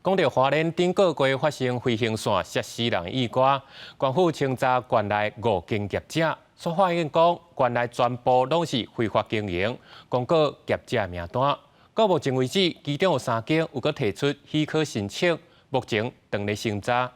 讲到花莲顶个月发生飞行线摔死人意外，官府清查县内5间业者，所发现讲县内全部拢是非法经营，公告业者名单。到目前为止，其中有3间有搁提出许可申请，目前正在审查。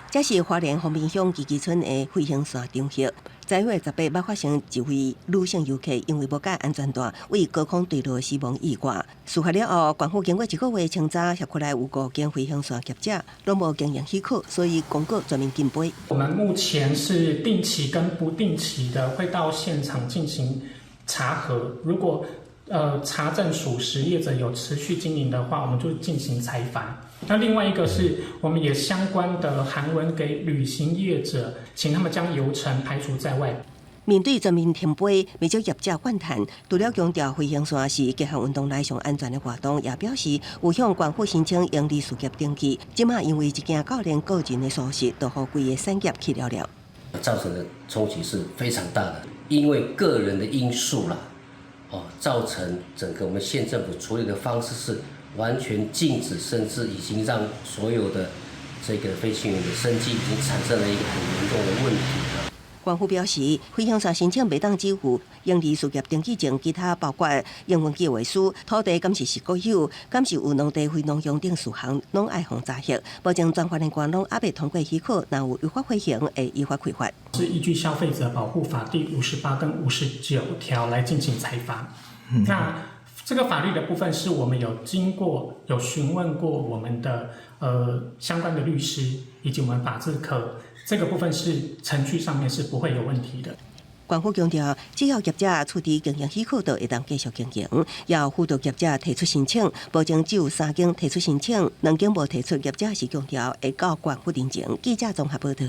这是花莲丰平乡基基村的飞行线场域。10月18日发生一位女性游客因为无解安全带，为高空坠落死亡意外。事发了后，县府经过1个月清查，辖区内有5间飞行线业者拢无经营许可，所以公告全面禁飞。我们目前是定期跟不定期的会到现场进行查核，如果查证属实，业者有持续经营的话，我们就进行裁罚。那另外一个是，我们也相关的函文给旅行业者，请他们将游程排除在外。面对全面停飞，未少业者怨叹，除了强调飞行线是结合运动内上安全的活动，也表示有向县府申请营利事业登记。即马因为一件教练个人的疏失，都让规个产业去了了。造成的冲击是非常大的，因为个人的因素啦，造成整个我们县政府处理的方式是完全禁止，甚至已经让所有的这个飞行员的生计已经产生了一个很严重的问题了。县府表示，飞行线申请未当支付营利事业登记证，其他包括营运计划书、土地监视国有、监视有农地非农用等事项，拢爱互查核，保证全法人员拢还未通过许可，若有违法飞行，会依法开发。是依据《消费者保护法》第58跟59条来进行裁罚。那这个法律的部分是我们有询问过我们的相关的律师以及我们法制科，这个部分是程序上面是不会有问题的。县府强调，只要业者出示经营许可，就会当继续经营，要辅导业者提出申请，保证只有3间提出申请，2间无提出，业者是强调会交县府认证。记者综合报道。